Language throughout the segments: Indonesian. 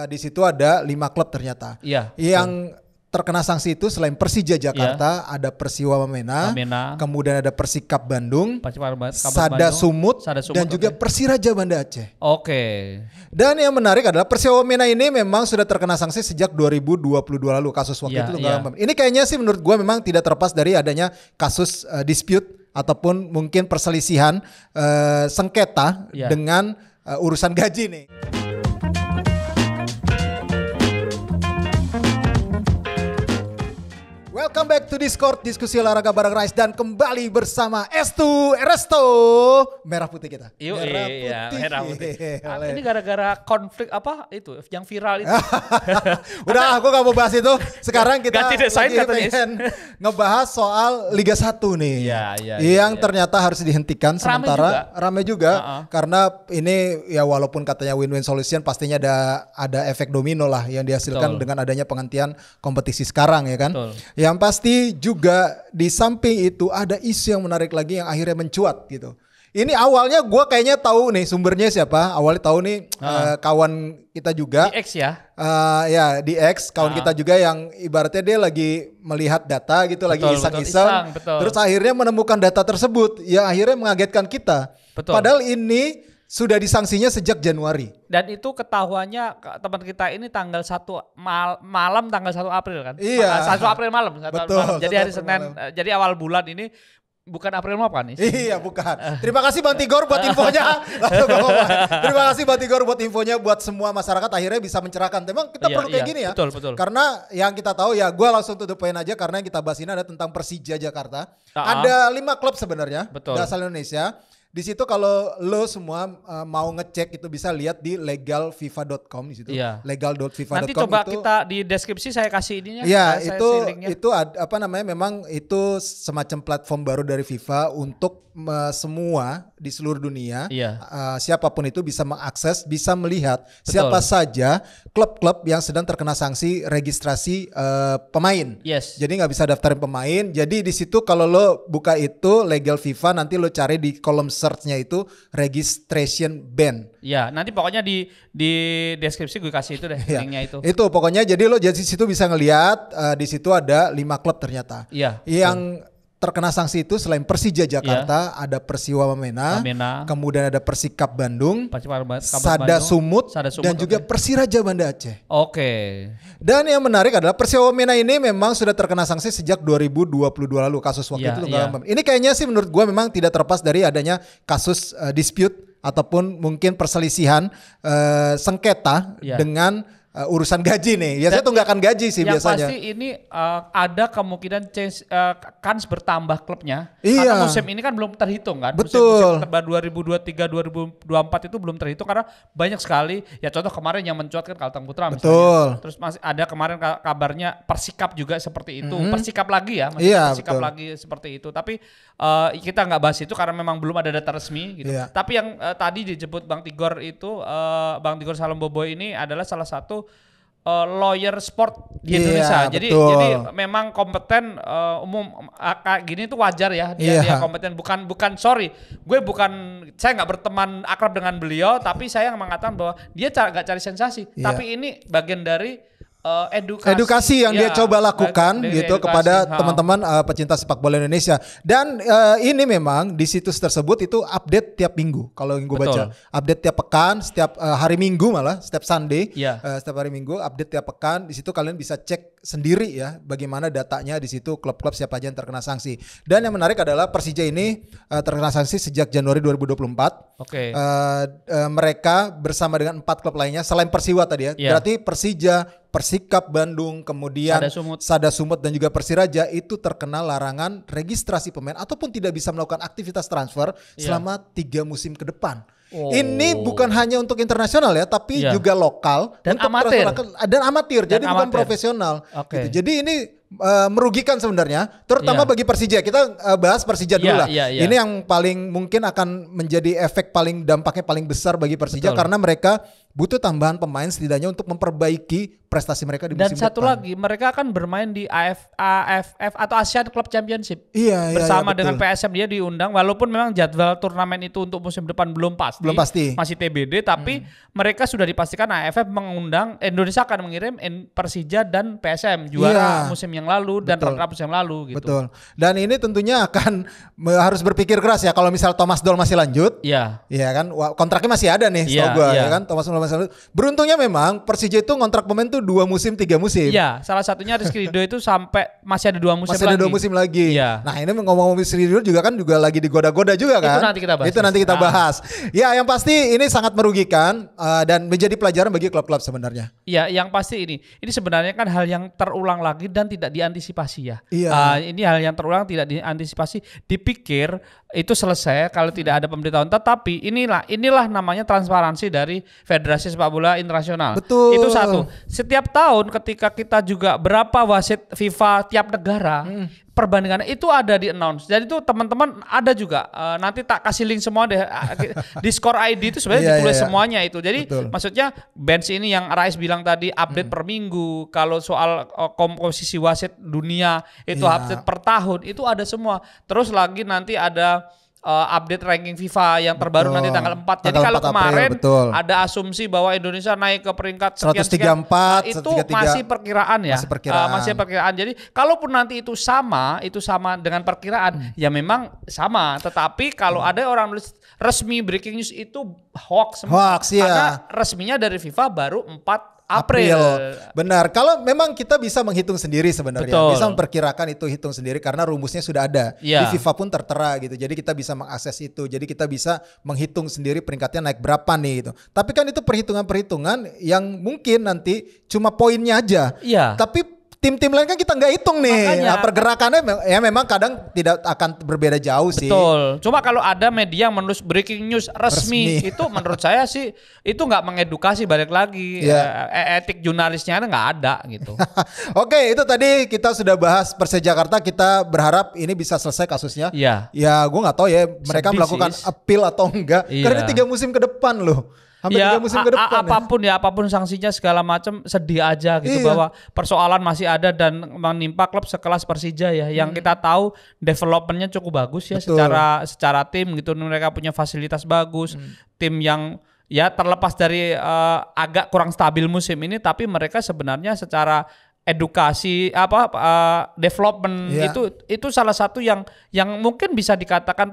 di situ ada 5 klub ternyata. Iya. Yang terkena sanksi itu selain Persija Jakarta, ada Persiwa Wamena, kemudian ada Persikap Bandung, Sada Sumut, dan juga Persiraja Banda Aceh. Oke. Dan yang menarik adalah Persiwa Wamena ini memang sudah terkena sanksi sejak 2022 lalu kasus waktu itu. Ini kayaknya sih menurut gua memang tidak terlepas dari adanya kasus dispute ataupun mungkin perselisihan sengketa dengan urusan gaji nih. Welcome back to Discord, diskusi olahraga bareng Rais, dan kembali bersama Estu Resto merah putih kita. Merah putih. Ini gara-gara konflik apa itu yang viral itu. Udah, aku gak mau bahas itu. Sekarang kita ganti desain pengen ngebahas soal Liga 1 nih. Yang ternyata harus dihentikan sementara. Rame juga. Karena ini ya walaupun katanya win-win solution, pastinya ada efek domino lah yang dihasilkan dengan adanya penghentian kompetisi sekarang ya kan. Yang pasti juga di samping itu ada isu yang menarik lagi yang akhirnya mencuat gitu. Ini awalnya gue kayaknya tahu nih sumbernya siapa. Awalnya tahu nih kawan kita juga. Di X ya? Di X kawan kita juga yang ibaratnya dia lagi melihat data gitu, lagi iseng-iseng. Terus akhirnya menemukan data tersebut yang akhirnya mengagetkan kita. Padahal ini sudah disangsinya sejak Januari. Dan itu ketahuannya teman kita ini tanggal 1 malam tanggal 1 April kan? Iya. 1 April malam. Betul. Jadi hari Senin, jadi awal bulan ini bukan April Mop kan? Iya bukan. Terima kasih Bang Tigor buat infonya. Terima kasih Bang Tigor buat infonya buat semua masyarakat akhirnya bisa mencerahkan. Memang kita perlu kayak gini ya. Betul. Karena yang kita tahu ya, gue langsung tutup poin aja karena yang kita bahas ini ada tentang Persija Jakarta. Ada 5 klub sebenarnya asal Indonesia. Di situ kalau lo semua mau ngecek itu bisa lihat di legalfifa.com di situ. Legal.fifa.com. Nanti coba kita di deskripsi saya kasih ininya. Ya, itu apa namanya, memang itu semacam platform baru dari FIFA untuk semua di seluruh dunia. Siapapun itu bisa mengakses, bisa melihat siapa saja klub-klub yang sedang terkena sanksi registrasi pemain. Jadi nggak bisa daftarin pemain. Jadi di situ kalau lo buka itu legal FIFA, nanti lo cari di kolom search-nya itu registration ban. Ya, nanti pokoknya di deskripsi gue kasih itu deh linknya itu. Itu pokoknya jadi lo jadi situ bisa ngelihat di situ ada 5 klub ternyata. Yang terkena sanksi itu selain Persija Jakarta, ada Persiwa Wamena, kemudian ada Persikap Bandung, Sada Sumut, dan juga Persiraja Banda Aceh. Oke. Dan yang menarik adalah Persiwa Wamena ini memang sudah terkena sanksi sejak 2022 lalu kasus waktu itu. Ini kayaknya sih menurut gue memang tidak terlepas dari adanya kasus dispute ataupun mungkin perselisihan sengketa dengan urusan gaji nih. Biasanya tunggakan gaji sih biasanya. Yang pasti ini ada kemungkinan kans bertambah klubnya. Karena musim ini kan belum terhitung kan. Betul. Musim 2023-2024 itu belum terhitung karena banyak sekali. Ya contoh kemarin yang mencuat kan Kalteng Putra misalnya. Terus masih ada kemarin kabarnya Persikap juga seperti itu. Persikap lagi ya. Persikap lagi seperti itu. Tapi kita nggak bahas itu karena memang belum ada data resmi gitu. Tapi yang tadi disebut Bang Tigor itu, Bang Tigor Salambobo ini adalah salah satu lawyer sport di Indonesia. Jadi memang kompeten, umum kayak gini tuh wajar ya dia kompeten. Saya nggak berteman akrab dengan beliau, tapi saya mengatakan bahwa dia nggak cari sensasi. Tapi ini bagian dari edukasi yang dia coba lakukan gitu kepada teman-teman pecinta sepak bola Indonesia. Dan ini memang di situs tersebut itu update tiap minggu. Kalau yang gue baca, update tiap pekan, setiap hari Minggu, malah setiap Sunday, setiap hari Minggu update tiap pekan. Di situ kalian bisa cek sendiri ya bagaimana datanya di situ, klub-klub siapa aja yang terkena sanksi. Dan yang menarik adalah Persija ini terkena sanksi sejak Januari 2024. Mereka bersama dengan 4 klub lainnya selain Persiwa tadi ya. Berarti Persija, Persikap Bandung, kemudian Sada Sumut dan juga Persiraja itu terkena larangan registrasi pemain ataupun tidak bisa melakukan aktivitas transfer selama 3 musim ke depan. Ini bukan hanya untuk internasional ya, tapi juga lokal dan amatir. Jadi bukan profesional. Gitu. Jadi ini merugikan sebenarnya, terutama bagi Persija. Kita bahas Persija dulu lah. Ini yang paling mungkin akan menjadi efek dampaknya paling besar bagi Persija karena mereka butuh tambahan pemain setidaknya untuk memperbaiki prestasi mereka di musim depan. Dan satu lagi, mereka akan bermain di AFF atau Asian Club Championship. Bersama dengan PSM, dia diundang walaupun memang jadwal turnamen itu untuk musim depan belum pasti. Masih TBD, tapi mereka sudah dipastikan AFF mengundang, Indonesia akan mengirim Persija dan PSM juara musim yang lalu dan runner-up musim yang lalu gitu. Betul. Dan ini tentunya akan harus berpikir keras ya kalau misal Thomas Doll masih lanjut. Iya kan, kontraknya masih ada nih setahu gue ya kan, Thomas Doll masih lanjut. Beruntungnya memang Persija itu ngontrak pemain tuh 2 musim 3 musim. Iya, salah satunya Rizky Ridho itu sampai masih ada 2 musim lagi. Masih ada 2 musim lagi. Iya. Nah, ini ngomong-ngomong Rizky Ridho juga lagi digoda-goda juga kan. Itu nanti kita bahas. Ya, yang pasti ini sangat merugikan dan menjadi pelajaran bagi klub-klub sebenarnya. Iya, yang pasti ini sebenarnya kan hal yang terulang lagi dan tidak diantisipasi ya. Iya. Ini hal yang terulang tidak diantisipasi, dipikir itu selesai kalau tidak ada pemberitahuan. Tetapi inilah namanya transparansi dari Federasi Sepak Bola Internasional. Betul. Itu satu. Setiap tahun ketika kita juga berapa wasit FIFA tiap negara, perbandingannya itu ada di announce. Jadi itu teman-teman ada juga. Nanti tak kasih link semua deh. Di Score ID itu sebenarnya ditulis semuanya itu. Jadi maksudnya bench ini yang Rais bilang tadi update per minggu. Kalau soal komposisi wasit dunia itu update per tahun itu ada semua. Terus lagi nanti ada update ranking FIFA yang terbaru nanti tanggal 4. Jadi kalau kemarin ada asumsi bahwa Indonesia naik ke peringkat sekian, itu masih perkiraan ya. Masih perkiraan. Jadi kalaupun nanti itu sama dengan perkiraan, ya memang sama. Tetapi kalau ada orang nulis resmi breaking news itu hoax. Karena resminya dari FIFA baru 4 April. Benar. Kalau memang kita bisa menghitung sendiri sebenarnya. Bisa memperkirakan itu hitung sendiri karena rumusnya sudah ada. Di FIFA pun tertera gitu. Jadi kita bisa mengakses itu. Jadi kita bisa menghitung sendiri peringkatnya naik berapa nih gitu. Tapi kan itu perhitungan-perhitungan yang mungkin nanti cuma poinnya aja. Tapi tim-tim lain kan kita nggak hitung nih. Nah, pergerakannya ya memang kadang tidak akan berbeda jauh sih. Betul. Cuma kalau ada media yang menulis breaking news resmi. Itu menurut saya sih itu nggak mengedukasi, balik lagi. Etik jurnalisnya nggak ada gitu. Oke, itu tadi kita sudah bahas Persija Jakarta. Kita berharap ini bisa selesai kasusnya. Ya gue nggak tahu ya mereka melakukan appeal atau enggak. Karena ini 3 musim ke depan loh. Musim ke depan, apapun sanksinya segala macam, sedih aja gitu bahwa persoalan masih ada dan menimpa klub sekelas Persija ya, yang kita tahu developmentnya cukup bagus ya. secara tim gitu, mereka punya fasilitas bagus, tim yang ya terlepas dari agak kurang stabil musim ini, tapi mereka sebenarnya secara edukasi development itu salah satu yang mungkin bisa dikatakan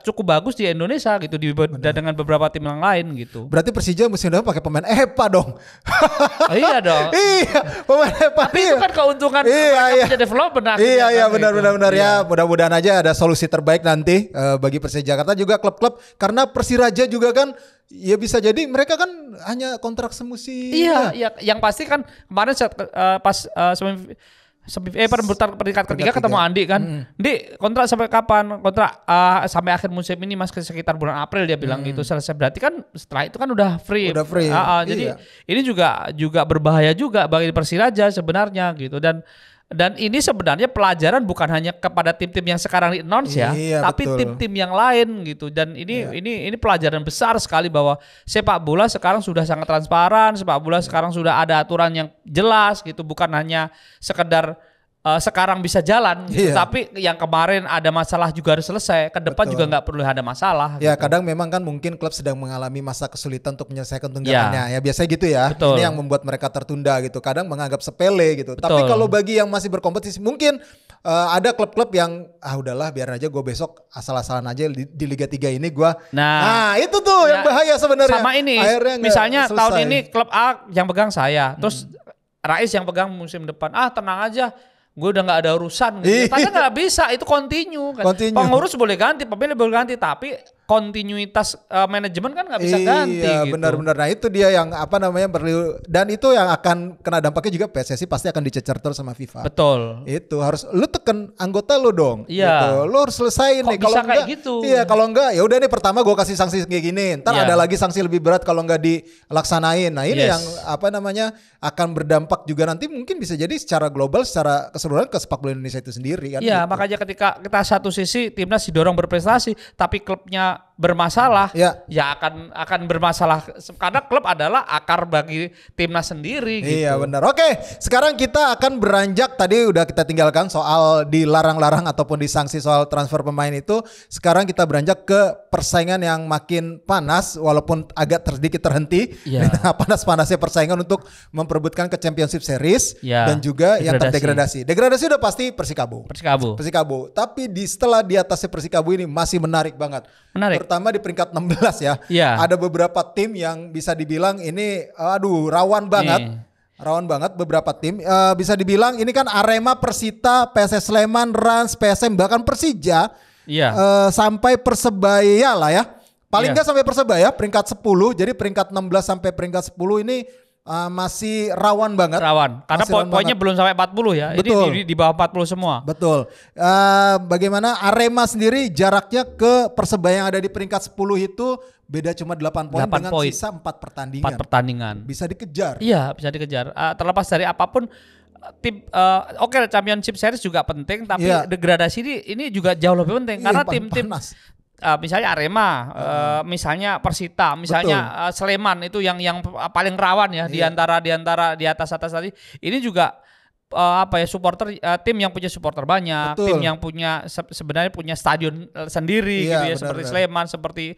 cukup bagus di Indonesia gitu dengan beberapa tim yang lain gitu. Berarti Persija musim depan pakai pemain EPA dong. Iya dong. Iya, pemain EPA. Tapi itu kan keuntungan mereka punya development. Iya benar ya. Mudah-mudahan aja ada solusi terbaik nanti bagi Persija Jakarta, juga klub-klub, karena Persiraja juga kan ya bisa jadi mereka kan hanya kontrak semusim. Iya. Yang pasti kan kemarin pas peringkat ketiga ketemu Andi kan. Di kontrak sampai kapan? Kontrak sampai akhir musim ini, Mas, sekitar bulan April dia bilang gitu selesai. Berarti kan setelah itu kan udah free. Jadi ini juga berbahaya juga bagi Persiraja sebenarnya gitu. Dan ini sebenarnya pelajaran bukan hanya kepada tim-tim yang sekarang di-announce tapi tim-tim yang lain gitu. Dan ini pelajaran besar sekali bahwa sepak bola sekarang sudah sangat transparan, sepak bola sekarang sudah ada aturan yang jelas gitu, bukan hanya sekedar sekarang bisa jalan gitu. Tapi yang kemarin ada masalah juga harus selesai, ke depan juga nggak perlu ada masalah ya gitu. Kadang memang kan mungkin klub sedang mengalami masa kesulitan untuk menyelesaikan tunggakannya ya biasanya gitu ya. Ini yang membuat mereka tertunda gitu, kadang menganggap sepele gitu. Tapi kalau bagi yang masih berkompetisi, mungkin ada klub-klub yang udahlah biar aja gue besok asal-asalan aja di Liga 3 ini gue. Nah itu tuh yang bahaya sebenarnya. Sama ini misalnya tahun ini klub A yang pegang saya, terus Rais yang pegang musim depan, tenang aja, gue udah gak ada urusan gitu. Padahal gak bisa, itu continue kan. Pengurus boleh ganti, pemilik boleh ganti, tapi kontinuitas manajemen kan gak bisa ganti gitu. Benar-benar. Nah itu dia yang perlu, dan itu yang akan kena dampaknya juga. PSSI pasti akan dicecer terus sama FIFA. Betul. Itu harus lu tekan anggota lu dong. Gitu. Lu harus selesaiin nih. Kalau enggak gitu. Iya, kalau enggak ya udah nih, pertama gue kasih sanksi kayak gini. Ntar ada lagi sanksi lebih berat kalau enggak dilaksanain. Nah ini yang akan berdampak juga nanti mungkin bisa jadi secara global, secara keseluruhan ke sepak bola Indonesia itu sendiri kan. Iya, makanya ketika kita satu sisi timnas didorong berprestasi, tapi klubnya bermasalah, ya akan bermasalah karena klub adalah akar bagi timnas sendiri gitu. Iya benar. Oke, sekarang kita akan beranjak, tadi udah kita tinggalkan soal dilarang-larang ataupun disanksi soal transfer pemain itu. Sekarang kita beranjak ke persaingan yang makin panas walaupun agak sedikit terhenti. Panas-panasnya persaingan untuk memperebutkan ke Championship Series dan juga yang terdegradasi. Degradasi udah pasti Persikabo. Tapi setelah di atasnya Persikabo ini masih menarik banget. Terutama di peringkat 16 ya. Ada beberapa tim yang bisa dibilang ini rawan banget. Rawan banget beberapa tim. Bisa dibilang ini kan Arema, Persita, PSS Sleman, Rans, PSM, bahkan Persija. Sampai Persebaya lah ya. Paling nggak sampai Persebaya peringkat 10. Jadi peringkat 16 sampai peringkat 10 ini masih rawan banget. Karena poinnya belum sampai 40 ya. Betul. Ini di bawah 40 semua. Betul. Bagaimana Arema sendiri jaraknya ke Persebaya yang ada di peringkat 10 itu beda cuma 8 poin dengan sisa 4 pertandingan. 4 pertandingan. Bisa dikejar. Iya, bisa dikejar. Terlepas dari apapun tim Championship Series juga penting, tapi degradasi ini juga jauh lebih penting karena tim-tim misalnya Arema, misalnya Persita, misalnya Sleman itu yang paling rawan ya di antara di atas tadi. Ini juga supporter, tim yang punya supporter banyak, tim yang punya sebenarnya punya stadion sendiri gitu ya, seperti Sleman, seperti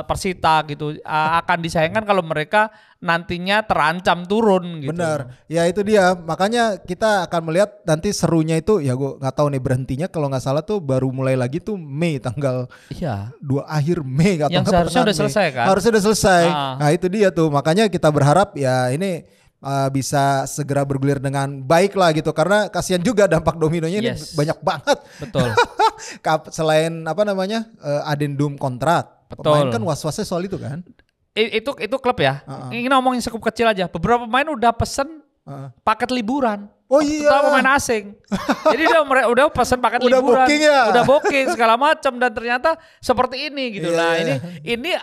Persita gitu, akan disayangkan kalau mereka nantinya terancam turun gitu. Benar, ya itu dia, makanya kita akan melihat nanti serunya itu ya, gue nggak tahu nih berhentinya kalau nggak salah tuh baru mulai lagi tuh Mei tanggal 2 akhir Mei atau yang seharusnya udah selesai kan? Harusnya udah selesai. Nah itu dia tuh, makanya kita berharap ya ini bisa segera bergulir dengan baik lah gitu, karena kasihan juga dampak dominonya ini banyak banget. Betul. Selain adendum kontrak, pemain kan was-wasnya soal itu kan. Itu klub ya. Ini ngomongin sekup kecil aja. Beberapa pemain udah pesen paket liburan. Oh iya. Terutama pemain asing. Jadi udah pesen paket liburan. Booking ya? Udah booking segala macam, dan ternyata seperti ini gitu. Ini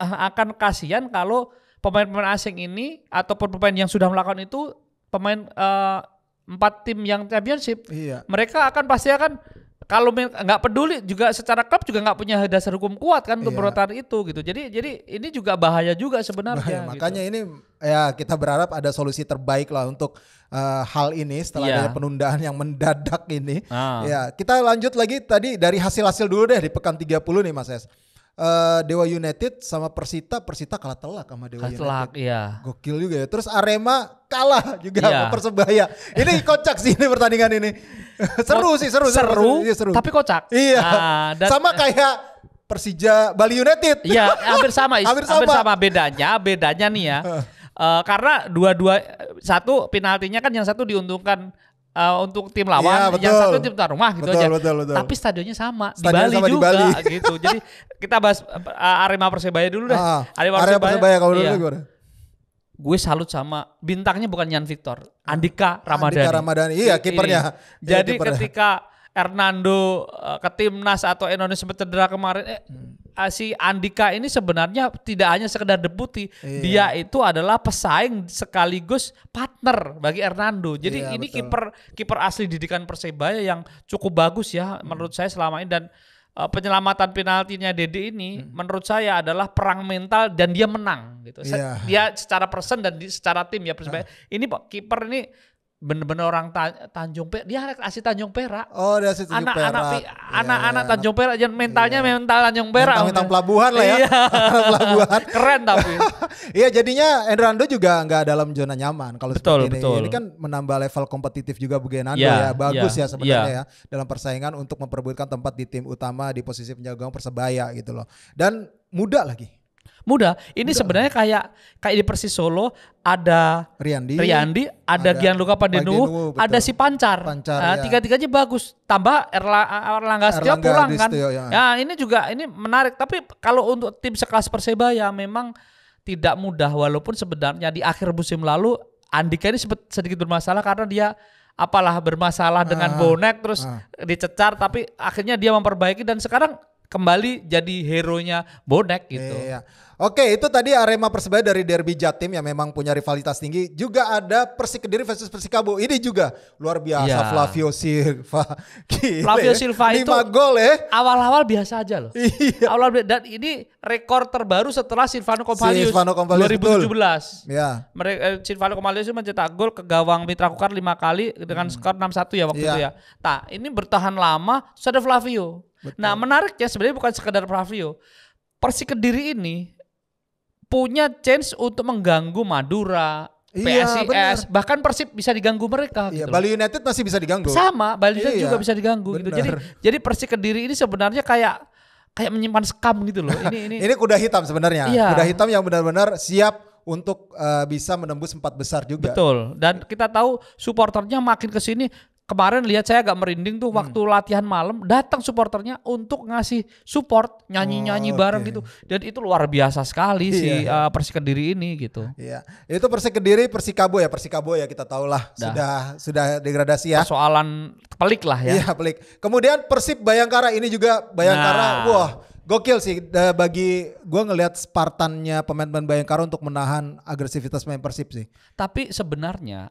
akan kasihan kalau pemain-pemain asing ini ataupun pemain yang sudah melakukan itu, pemain 4 tim yang championship, mereka pasti akan kalau nggak peduli juga secara klub juga nggak punya dasar hukum kuat kan untuk bertahan itu gitu. Jadi ini juga bahaya juga sebenarnya. Makanya ini ya kita berharap ada solusi terbaik lah untuk hal ini setelah adanya penundaan yang mendadak ini. Ya kita lanjut lagi tadi dari hasil-hasil dulu deh di pekan 30 nih Mas Es. Dewa United sama Persita kalah telak sama Dewa United. Gokil juga ya. Terus Arema kalah juga sama Persebaya. Ini kocak sih ini pertandingan ini. Seru. Tapi kocak. Iya. Dan sama kayak Persija Bali United. Iya, hampir sama. hampir sama. Bedanya nih ya. Karena satu penaltinya kan yang satu diuntungkan untuk tim lawan, yang satu tim tuan rumah gitu aja. Betul. Tapi stadionnya sama di Bali juga gitu. Jadi kita bahas Arema Persebaya dulu deh. Arema Persebaya kalau dulu gimana? Gue salut sama bintangnya, bukan Yan Victor, Andika Ramadhani. Iya, kipernya. Jadi ketika Hernando ke timnas atau Indonesia cedera kemarin, si Andika ini sebenarnya tidak hanya sekedar deputi, dia itu adalah pesaing sekaligus partner bagi Hernando. Jadi ini kiper asli didikan Persebaya yang cukup bagus ya menurut saya selama ini. Dan penyelamatan penaltinya Dede ini menurut saya adalah perang mental, dan dia menang gitu. Dia secara person dan secara tim ya Persebaya. Ini kiper ini bener-bener orang Tanjung Perak, dia asli Tanjung Perak. Oh, dia asli Tanjung Perak. Anak Tanjung Perak, aja mentalnya mental Tanjung Perak. Mentang pelabuhan lah ya. Pelabuhan. Keren tapi. Iya, jadinya Hernando juga nggak dalam zona nyaman kalau seperti ini. Betul. Ini kan menambah level kompetitif juga bagi Hernando ya. Bagus ya sebenarnya ya dalam persaingan untuk memperebutkan tempat di tim utama di posisi penjaga gawang Persebaya gitu loh. Dan muda lagi. Ini sebenarnya kayak di Persis Solo ada Riyandi, ada Gianluca Pandenu, ada si Pancar. Tiga-tiganya bagus. Tambah Erlangga Setio pulang kan. Ya ini juga ini menarik. Tapi kalau untuk tim sekelas Persebaya memang tidak mudah, walaupun sebenarnya di akhir musim lalu Andika ini sedikit bermasalah karena dia bermasalah dengan bonek terus dicecar, tapi akhirnya dia memperbaiki dan sekarang kembali jadi hero-nya bonek gitu. Iya. Oke, itu tadi Arema Persebaya dari Derby Jatim yang memang punya rivalitas tinggi. Juga ada Persik Kediri versus Persikabo. Ini juga luar biasa, Flavio Silva. Flavio Silva 5 itu gol ya. Awal-awal biasa aja loh. Iya. Dan ini rekor terbaru setelah Silvano Kompalius 2017. Ya. Silvano Kompalius itu mencetak gol ke gawang Mitra Kukar 5 kali dengan skor 6-1 ya waktu itu ya. Nah, ini bertahan lama, terus ada Flavio. Betul. Nah, menariknya sebenarnya bukan sekedar Flavio. Persik Kediri ini punya chance untuk mengganggu Madura, PSIS, bahkan Persib bisa diganggu mereka. Iya, gitu. Bali United masih bisa diganggu. Sama, Bali United juga bisa diganggu. Gitu. Jadi Persik Kediri ini sebenarnya kayak menyimpan skam gitu loh. Ini kuda hitam sebenarnya. Iya. Kuda hitam yang benar-benar siap untuk bisa menembus 4 besar juga. Betul. Dan kita tahu supporternya makin kesini. Kemarin lihat saya agak merinding tuh waktu latihan malam, datang supporternya untuk ngasih support, nyanyi-nyanyi bareng gitu. Dan itu luar biasa sekali si Persik Kediri ini gitu. Iya. Itu Persik Kediri, Persikabo ya kita tahu lah sudah degradasi ya. Persoalan pelik lah ya. Iya, pelik. Kemudian Persib Bayangkara ini juga wah, gokil sih bagi gue ngelihat Spartannya pemain-pemain Bayangkara untuk menahan agresivitas pemain Persib sih. Tapi sebenarnya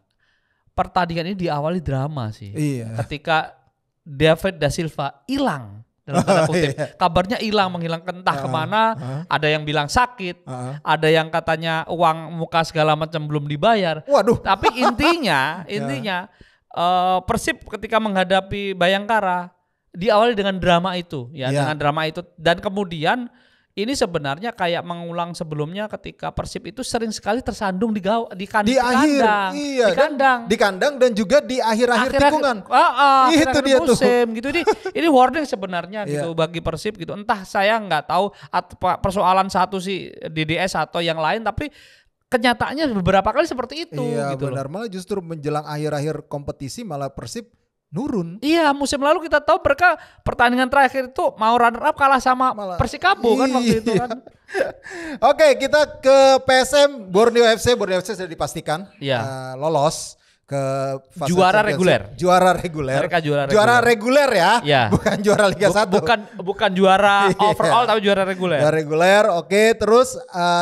pertandingan ini diawali drama sih. Iya. Ketika David da Silva hilang dalam tanda kutip. Kabarnya menghilang entah kemana. Ada yang bilang sakit. Ada yang katanya uang muka segala macam belum dibayar. Waduh. Tapi intinya Persib ketika menghadapi Bayangkara diawali dengan drama itu dengan drama itu, dan kemudian ini sebenarnya kayak mengulang sebelumnya ketika Persib itu sering sekali tersandung di kandang dan juga di akhir-akhir tikungan. Itu dia musim, tuh. Gitu. Ini warning sebenarnya gitu bagi Persib gitu. Entah saya nggak tahu persoalan satu sih DDS atau yang lain, tapi kenyataannya beberapa kali seperti itu. Iya, gitu benar. Malah justru menjelang akhir-akhir kompetisi malah Persib nurun. Iya, musim lalu kita tahu mereka pertandingan terakhir itu mau runner up kalah sama Persikabo kan waktu itu kan. Oke, kita ke PSM Borneo FC. Borneo FC sudah dipastikan lolos ke fase juara reguler. Mereka juara reguler ya. Bukan juara Liga 1. Bukan juara overall tapi juara reguler. Juara reguler. Oke, terus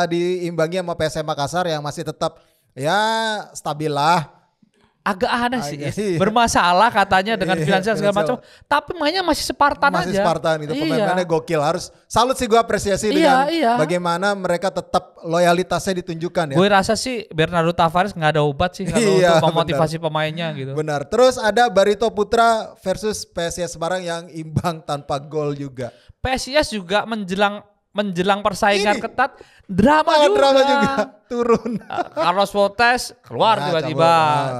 diimbangi sama PSM Makassar yang masih tetap stabil lah. Agak aneh sih. Bermasalah katanya dengan finansial segala macam, tapi mainnya masih Spartan aja. Masih Spartan itu, pemain-pemainnya gokil. Harus salut sih gue apresiasi dengan bagaimana mereka tetap loyalitasnya ditunjukkan ya. Gue rasa sih Bernardo Tavares nggak ada obat sih untuk memotivasi pemainnya gitu. Benar. Terus ada Barito Putra versus PSIS Semarang yang imbang tanpa gol juga. PSIS juga menjelang persaingan ketat, drama juga turun. Carlos Fontes keluar tiba-tiba,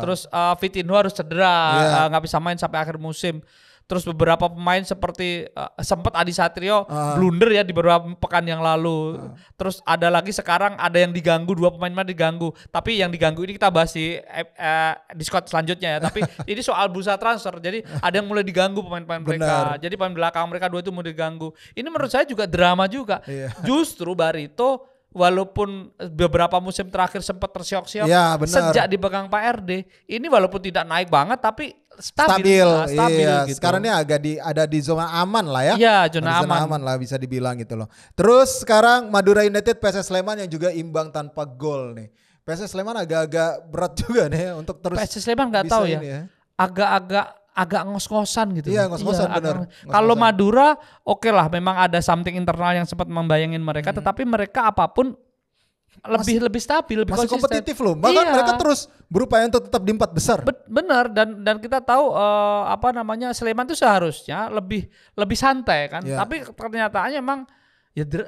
terus Vitinho harus cedera, nggak bisa main sampai akhir musim. Terus beberapa pemain seperti sempat Adi Satrio blunder ya di beberapa pekan yang lalu. Terus ada lagi sekarang ada yang diganggu, 2 pemain diganggu. Tapi yang diganggu ini kita bahas di Discord selanjutnya ya. Tapi ini soal bursa transfer. Jadi ada yang mulai diganggu pemain-pemain mereka. Jadi pemain belakang mereka 2 itu mulai diganggu. Ini menurut saya juga drama juga. Justru Barito walaupun beberapa musim terakhir sempat tersiok-siok sejak dipegang Pak RD, ini walaupun tidak naik banget tapi stabil gitu. Sekarang ini ada di zona aman lah ya. Iya, zona aman lah bisa dibilang gitu loh. Terus sekarang Madura United PSS Sleman yang juga imbang tanpa gol nih. PSS Sleman agak-agak berat juga nih untuk terus. PSS Sleman nggak tahu ya. Agak ngos-ngosan gitu. Iya, ngos-ngosan benar. Kalau Madura oke lah, memang ada something internal yang sempat membayangin mereka, tetapi mereka apapun lebih stabil, lebih masih konsisten. Kompetitif loh. Bahkan mereka terus berupaya untuk tetap di 4 besar. Benar, dan kita tahu Sleman itu seharusnya lebih santai kan. Tapi kenyataannya emang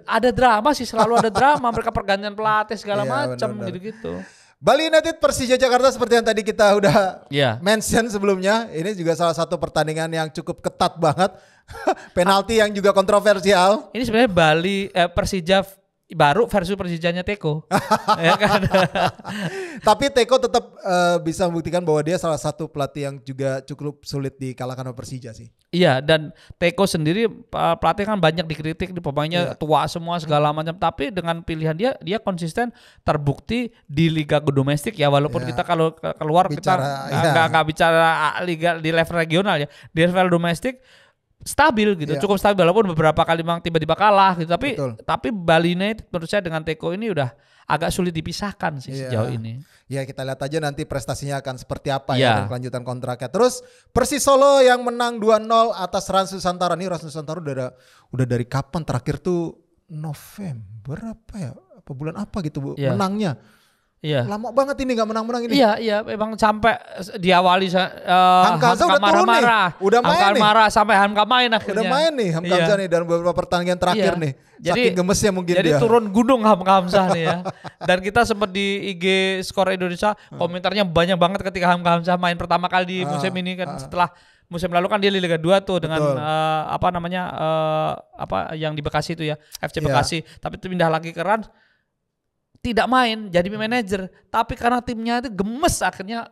ada drama sih, selalu ada drama. Mereka pergantian pelatih segala macam gitu-gitu. Bali United Persija Jakarta seperti yang tadi kita udah mention sebelumnya. Ini juga salah satu pertandingan yang cukup ketat banget. Penalti yang juga kontroversial. Ini sebenarnya Persija baru versi Persijanya Teko. Ya kan? Tapi Teko tetap bisa membuktikan bahwa dia salah satu pelatih yang juga cukup sulit dikalahkan oleh Persija sih. Iya, dan Teko sendiri pelatih kan banyak dikritik, pemainnya tua semua segala macam, tapi dengan pilihan dia konsisten, terbukti di liga domestik ya, walaupun kita kalau keluar kita nggak bicara liga di level regional ya, di level domestik stabil gitu, cukup stabil walaupun beberapa kali memang tiba-tiba kalah gitu. Tapi Bali United menurut saya dengan Teko ini udah agak sulit dipisahkan sih sejauh ini. Ya kita lihat aja nanti prestasinya akan seperti apa ya dan kelanjutan kontraknya. Terus Persis Solo yang menang 2-0 atas Rans Nusantara. Nih Rans Nusantara udah dari kapan terakhir tuh November apa ya? Apa bulan apa gitu menangnya? Iya. Lama banget ini gak menang-menang ini. Iya, memang sampai diawali Hamka udah turun marah. Udah main Hamka nih. marah sampai Hamka main akhirnya. Udah main nih Hamka nih dan beberapa pertandingan terakhir nih. Saking gemesnya mungkin jadi dia. Jadi turun gunung Hamka nih ya. Dan kita sempat di IG Skor Indonesia komentarnya banyak banget ketika Hamka main pertama kali di musim ini kan setelah musim lalu kan dia di Liga 2 tuh dengan yang di Bekasi itu ya, FC Bekasi. Tapi pindah lagi ke Rans. Tidak main jadi manajer, tapi karena timnya itu gemes akhirnya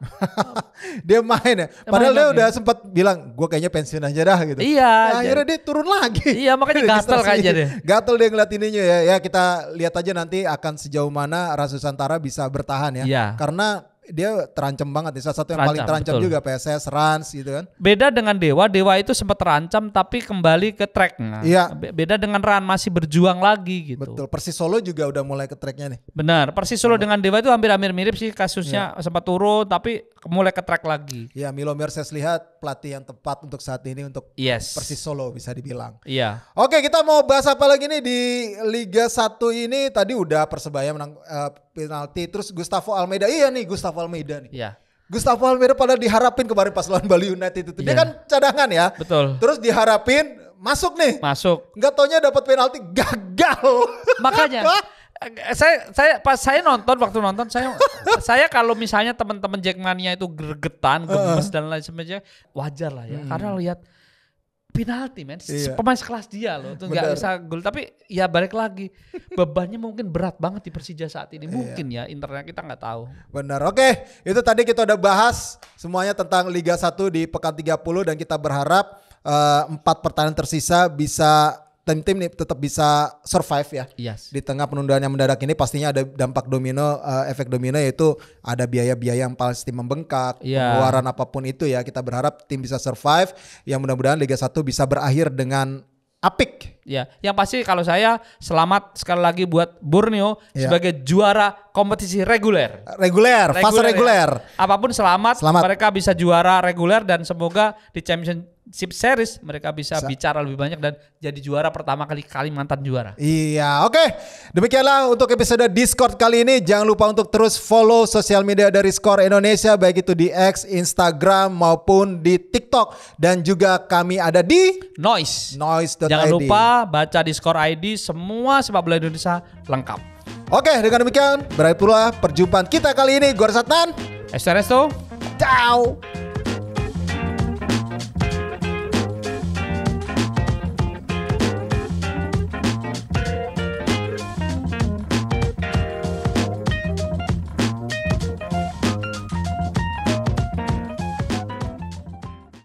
dia main ya. Padahal dia udah sempat bilang gue kayaknya pensiun aja dah gitu. Iya. Akhirnya dia turun lagi. Iya makanya gatel kayaknya deh. Gatel dia ngeliat ininya ya. Ya kita lihat aja nanti akan sejauh mana Rans Nusantara bisa bertahan ya. Iya. Karena dia terancam banget nih, salah satu yang paling terancam juga PSS, Rans gitu kan. Beda dengan Dewa itu sempat terancam tapi kembali ke track. Iya. Beda dengan Rans masih berjuang lagi gitu. Betul, Persis Solo juga udah mulai ke tracknya nih. Benar, Persis Solo dengan Dewa itu hampir mirip sih kasusnya, sempat turun tapi mulai ke track lagi. Iya, Milo Merces lihat pelatih yang tepat untuk saat ini untuk Persis Solo bisa dibilang. Iya. Oke, kita mau bahas apa lagi nih di Liga 1 ini? Tadi udah Persebaya menang penalti, terus Gustavo Almeida. Iya nih Gustavo Almeida nih. Iya. Gustavo Almeida pada diharapin kemarin pas lawan Bali United itu. Dia kan cadangan ya. Betul. Terus diharapin masuk nih. Masuk. Enggak taunya dapat penalti, gagal. Makanya saya waktu nonton saya kalau misalnya teman-teman Jackmania itu gregetan, gemes dan lain sebagainya wajar lah ya. Karena lihat penalti pemain sekelas dia loh itu nggak bisa gol, tapi ya balik lagi bebannya mungkin berat banget di Persija saat ini mungkin ya internal kita nggak tahu. Benar. Oke, itu tadi kita udah bahas semuanya tentang Liga 1 di pekan 30 dan kita berharap 4 pertandingan tersisa bisa tim-tim nih tetap bisa survive ya. Yes. Di tengah penundaan yang mendadak ini pastinya ada dampak domino, efek domino yaitu ada biaya-biaya yang pasti membengkak, pengeluaran apapun itu ya. Kita berharap tim bisa survive, yang mudah-mudahan Liga 1 bisa berakhir dengan apik. Ya, yang pasti kalau saya selamat sekali lagi buat Borneo sebagai juara kompetisi reguler. Fase reguler. Ya. Apapun selamat, mereka bisa juara reguler dan semoga di Championship Series mereka bisa bicara lebih banyak dan jadi juara pertama kali Kalimantan juara. Iya, oke. Demikianlah untuk episode Discord kali ini. Jangan lupa untuk terus follow sosial media dari Skor Indonesia, baik itu di X, Instagram maupun di TikTok, dan juga kami ada di Noise.id. Jangan lupa baca di Skor ID, semua sepak bola Indonesia lengkap. Oke, dengan demikian berakhir pula perjumpaan kita kali ini. Gua Resatnan. Esteresto. Ciao.